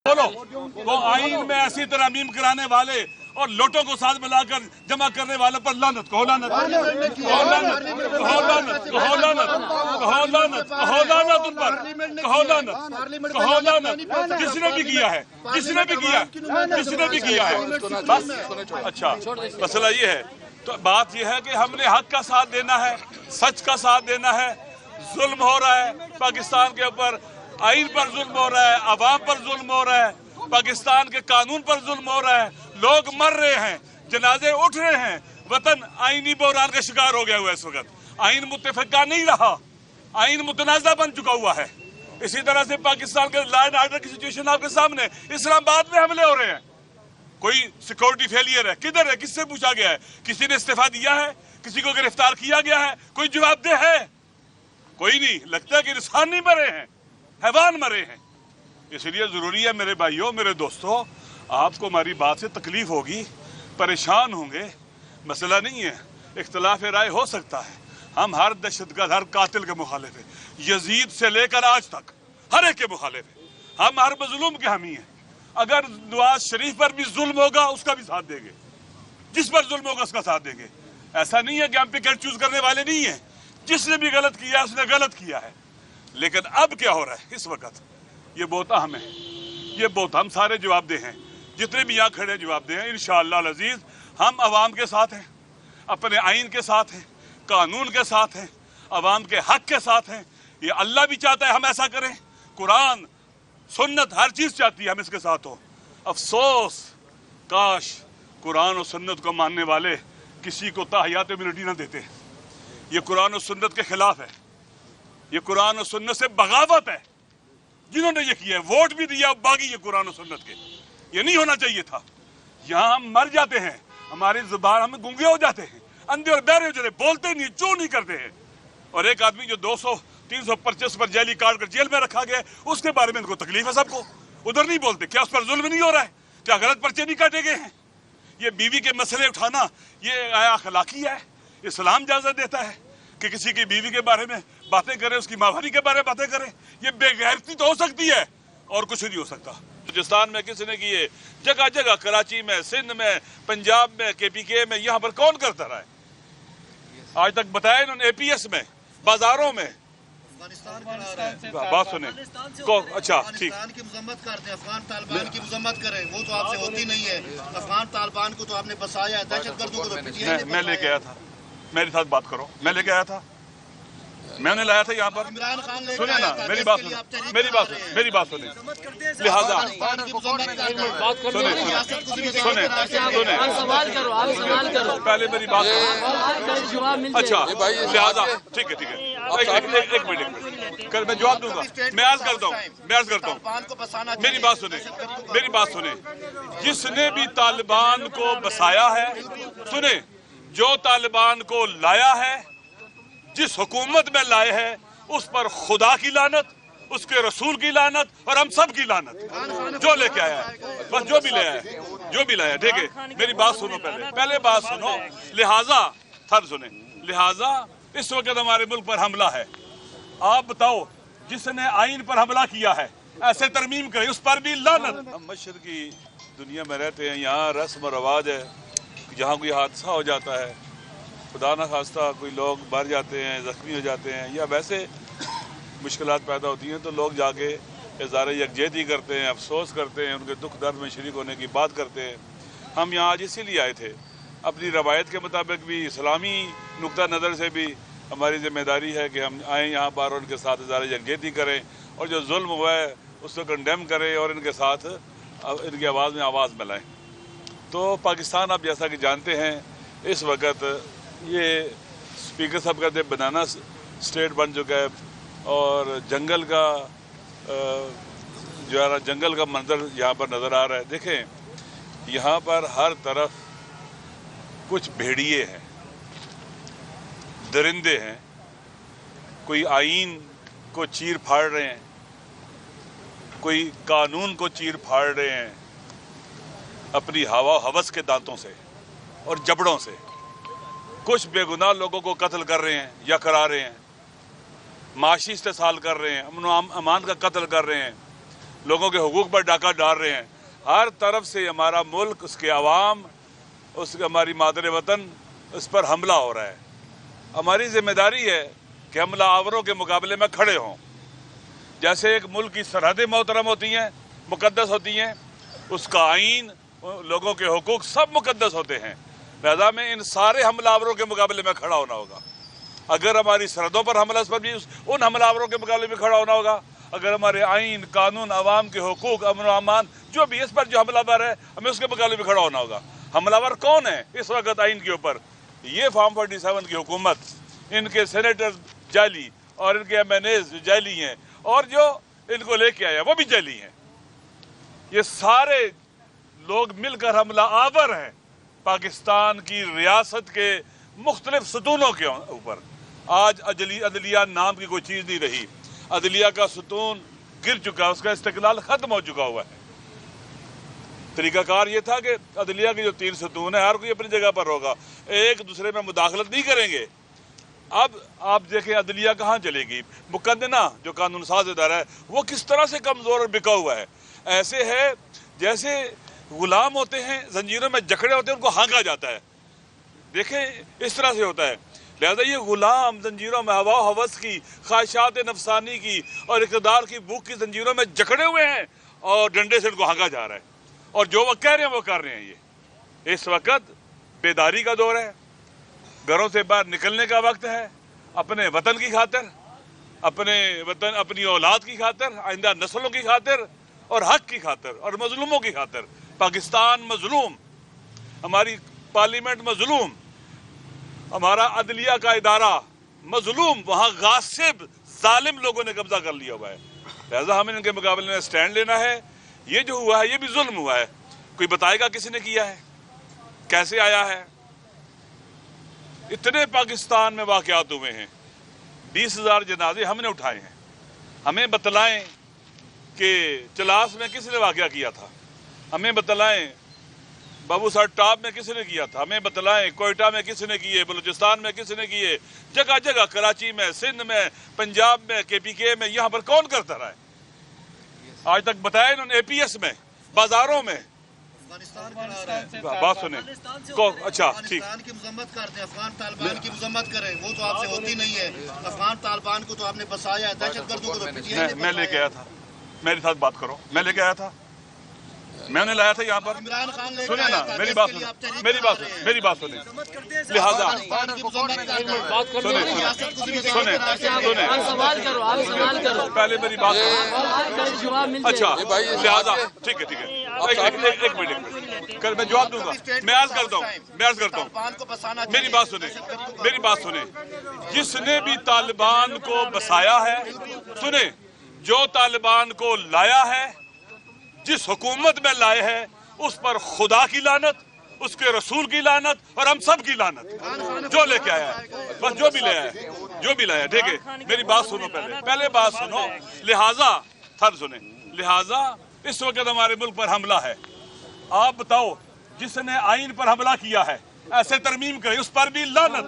बोलो वो आइन में ऐसी तरमीम कराने वाले और लोटों को साथ मिलाकर जमा करने वाले पर लानत, कहो लानत, कहो लानत, कहो लानत, कहो लानत, कहो लानत, कहो लानत उन पर, कहो लानत, कहो लानत। जिसने भी किया है, जिसने भी किया, जिसने भी किया है, बस। अच्छा, मसला ये है, तो बात ये है कि हमने हक का साथ देना है, सच का साथ देना है। जुल्म हो रहा है पाकिस्तान के ऊपर, आइन पर जुल्म हो रहा है, अवाम पर जुल्म हो रहा है, पाकिस्तान के कानून पर जुल्म हो रहा है, लोग मर रहे हैं, जनाजे उठ रहे हैं, वतन आइनी बहरान का शिकार हो गया हुआ है इस वक्त। आइन मुत्तफिका नहीं रहा, आइन मुतनाज़ा बन चुका हुआ है। इसी तरह से पाकिस्तान के लॉ एंड ऑर्डर की सिचुएशन आपके सामने, इस्लामाबाद में हमले हो रहे हैं, कोई सिक्योरिटी फेलियर है, किधर है, किससे पूछा गया है, किसी ने इस्तीफा दिया है, किसी को गिरफ्तार किया गया है, कोई जवाबदेह है? कोई नहीं। लगता है कि इंसान नहीं मरे हैं, हैवान मरे हैं। इसलिए जरूरी है मेरे भाइयों, मेरे दोस्तों, आपको हमारी बात से तकलीफ होगी, परेशान होंगे, मसला नहीं है, इख्तलाफ राय हो सकता है। हम हर दहशतगर्द, हर कातिल के मुखालिफ है, यजीद से लेकर आज तक हर एक के मुखालिफ है। हम हर मजलूम के हामी हैं। अगर नवाज शरीफ पर भी जुल्म होगा उसका भी साथ देंगे, जिस पर जुल्म होगा उसका साथ देंगे। ऐसा नहीं है कि हम पिकेट चूज करने वाले नहीं है, जिसने भी गलत किया उसने गलत किया है। लेकिन अब क्या हो रहा है इस वक्त, ये बहुत अहम है, ये बहुत, हम सारे जवाबदेह हैं, जितने भी यहाँ खड़े जवाबदेह हैं। इंशाअल्लाह अज़ीज़ हम अवाम के साथ हैं, अपने आइन के साथ हैं, कानून के साथ हैं, अवाम के हक के साथ हैं। ये अल्लाह भी चाहता है हम ऐसा करें, कुरान सुन्नत हर चीज़ चाहती है हम इसके साथ हो। अफसोस काश कुरान और सुन्नत को मानने वाले किसी को ताहियात इम्यूनिटी न देते। ये कुरान और सुन्नत के खिलाफ है, ये कुरान और सुन्नत से बगावत है। जिन्होंने ये किया है, वोट भी दिया, बागी ये कुरान और सुन्नत के, ये नहीं होना चाहिए था। यहाँ हम मर जाते हैं, हमारी जुबान, हम गूंगे हो जाते हैं, अंधे और बहरे हो जाते हैं, बोलते नहीं, चू नहीं करते हैं। और एक आदमी जो 200-300 पर्चेस पर जेली काट कर जेल में रखा गया, उसके बारे में इनको तकलीफ है सबको, उधर नहीं बोलते। क्या उस पर जुल्म नहीं हो रहा है? क्या गलत पर्चे नहीं काटे गए हैं? ये बीवी के मसले उठाना ये अखलाकी है? इस्लाम इजाजत देता है कि किसी की बीवी के बारे में बातें करें, उसकी माहवारी के बारे में बातें करें? ये बेगैरती तो हो सकती है और कुछ नहीं हो सकता। बलूचिस्तान में किसी ने किए, जगह जगह, कराची में, सिंध में, पंजाब में, KPK में, यहाँ पर कौन करता रहा है आज तक? बताया इन्होंने APS में, बाजारों में। बात सुने को, अच्छा ठीक, की मजम्मत करते हैं, अफगान तालिबान की मजम्मत करें, वो तो आपसे होती नहीं है। अफगान तालिबान को तो आपने बसाया है, दहशतगर्दों को तो मैं लेके आया था, मेरे साथ बात करो, मैं लेके आया था, मैंने लाया था यहाँ पर। इमरान खान सुने ना, मेरी बात सुने, मेरी बात सुने, मेरी बात सुने, लिहाजा सुने सुने सुने, पहले मेरी बात सुनो। अच्छा लिहाजा ठीक है, एक मिनट, मैं जवाब दूंगा, मैं अर्ज करता हूँ, मेरी बात सुने। जिसने भी तालिबान को बसाया है, सुने, जो तालिबान को लाया है, जिस हुकूमत में लाए हैं, उस पर खुदा की लानत, उसके रसूल की लानत और हम सब की लानत। जो लेके आया है, बस जो भी लाया है, ठीक है? मेरी बात सुनो, पहले बात सुनो। लिहाजा इस वक्त हमारे मुल्क पर हमला है। आप बताओ, जिसने आइन पर हमला किया है, ऐसे तरमीम करे, उस पर भी लानत। हम मशरकी दुनिया में रहते हैं, यहाँ रस्म और रवाज है, जहाँ कोई हादसा हो जाता है, खुदा न खास्ता कोई लोग मर जाते हैं, ज़ख्मी हो जाते हैं, या वैसे मुश्किलात पैदा होती हैं, तो लोग जाके इज़हार यकजहती करते हैं, अफसोस करते हैं, उनके दुख दर्द में शरीक होने की बात करते हैं। हम यहाँ आज इसीलिए आए थे, अपनी रवायत के मुताबिक भी, इस्लामी नुक्ता नज़र से भी हमारी ज़िम्मेदारी है कि हम आएँ यहाँ पर और उनके साथ इज़हार यकजहती करें, और जो जुल्म हुआ है उसको कंडेम करें और इनके साथ इनकी आवाज़ में आवाज़ मिलाएँ। तो पाकिस्तान आप जैसा कि जानते हैं, इस वक्त ये स्पीकर साहब कहते बनाना स्टेट बन चुका है, और जंगल का जो है जंगल का मंजर यहाँ पर नज़र आ रहा है। देखें, यहाँ पर हर तरफ कुछ भेड़िए हैं, दरिंदे हैं, कोई आइन को चीर फाड़ रहे हैं, कोई कानून को चीर फाड़ रहे हैं अपनी हवा हवस के दांतों से और जबड़ों से। कुछ बेगुनाह लोगों को कत्ल कर रहे हैं या करा रहे हैं, माशी इस्तेसाल कर रहे हैं, अमन अमान का कत्ल कर रहे हैं, लोगों के हुकूक पर डाका डाल रहे हैं। हर तरफ से हमारा मुल्क, उसके अवाम, उसके हमारी मादर वतन, उस पर हमला हो रहा है। हमारी जिम्मेदारी है कि हमला आवरों के मुकाबले में खड़े हों। जैसे एक मुल्क की सरहदें मोहतरम होती हैं, मुकद्दस होती हैं, उसका आइन, लोगों के हुकूक सब मुकद्दस होते हैं। लिहाजा में इन सारे हमलावरों के मुकाबले में खड़ा होना होगा। अगर हमारी सरहदों पर हमला, उस पर भी उन हमलावरों के मुकाबले में खड़ा होना होगा। अगर हमारे आइन, कानून, अवाम के हुकूक, अमन व अमान, जो भी इस पर जो हमलावर है, हमें उसके मुकाबले में खड़ा होना होगा। हमलावर कौन है इस वक्त आइन के ऊपर? ये फॉर्म 47 की हुकूमत, इनके सेनेटर जाली और इनके MNAs जाली हैं, और जो इनको लेके आया वो भी जाली हैं। ये सारे लोग मिलकर हमला आवर हैं पाकिस्तान की रियासत के मुख्तलिफ सतूनों के ऊपर। आज अदलिया नाम की कोई चीज़ नहीं रही। अदलिया का सतून गिर चुका, उसका इस्तिकलाल खत्म हो चुका हुआ है। तरीकाकार ये था कि अदलिया के जो 3 सतून है, हर कोई अपनी जगह पर होगा, एक दूसरे में मुदाखलत नहीं करेंगे। अब आप देखें अदलिया कहाँ चलेगी। मुकद्दना जो कानून साज इदारा है वो किस तरह से कमज़ोर और बिका हुआ है। ऐसे है जैसे गुलाम होते हैं, जंजीरों में जकड़े होते हैं, उनको हाँका जाता है। देखें इस तरह से होता है। लिहाजा ये गुलाम जंजीरों में हवा हवस की, ख्वाहिशात नफसानी की और इक़्तिदार की भूख की जंजीरों में जकड़े हुए हैं, और डंडे से उनको हाँका जा रहा है। और जो वो कह रहे हैं वो कर रहे हैं। ये इस वक्त बेदारी का दौर है, घरों से बाहर निकलने का वक्त है। अपने वतन की खातिर, अपने वतन, अपनी औलाद की खातिर, आइंदा नस्लों की खातिर, और हक की खातिर, और मजलूमों की खातिर। पाकिस्तान मजलूम, हमारी पार्लियामेंट मजलूम, हमारा अदलिया का इदारा मजलूम, वहाँ गासिब जालिम लोगों ने कब्जा कर लिया हुआ है। लिहाजा हमें इनके मुकाबले में स्टैंड लेना है। ये जो हुआ है ये भी जुल्म हुआ है। कोई बताएगा किसने किया है, कैसे आया है? इतने पाकिस्तान में वाक़यात हुए हैं, 20,000 जनाजे हमने उठाए हैं। हमें बतलाएं कि चलास में किसने वाक़या किया था, हमें बतलाएं बाबू साहब टॉप में किसने किया था, हमें बतलाएं कोयटा में किसने किए, बलूचिस्तान में किसने किए, जगह जगह, कराची में, सिंध में, पंजाब में, KPK में, यहाँ पर कौन करता रहा है? आज तक बताया इन्होंने APS में, बाजारों में। बात सुने को, अच्छा ठीक, अफगान की मजम्मत करते हैं, अफगान तालिबान की मजम्मत करें, वो तो आपसे होती नहीं है। अफगान तालिबान को तो आपने बसाया, दहशतगर्दों को तो PTI ने मैं लेके आया था, मेरे साथ बात करो, मैं लेके आया था, मैंने लाया था यहाँ पर। इमरान खान ने सुने ना, मेरी बात सुने, मेरी बात सुने। लिहाजा सुने, पहले मेरी बात सुनो। अच्छा, लिहाजा ठीक है, एक मिनट, मैं जवाब दूंगा। मैं अर्ज करता हूँ, मेरी बात सुने। जिसने भी तालिबान को बसाया है, सुने, जो तालिबान को लाया है, जिस हुकूमत में लाए हैं, उस पर खुदा की लानत, उसके रसूल की लानत, और हम सब की लानत। जो लेके आया है, बस जो भी लाया है, ठीक है। मेरी बात सुनो, पहले बात सुनो। लिहाजा इस वक्त हमारे मुल्क पर हमला है। आप बताओ, जिसने आइन पर हमला किया है, ऐसे तरमीम करे, उस पर भी लानत।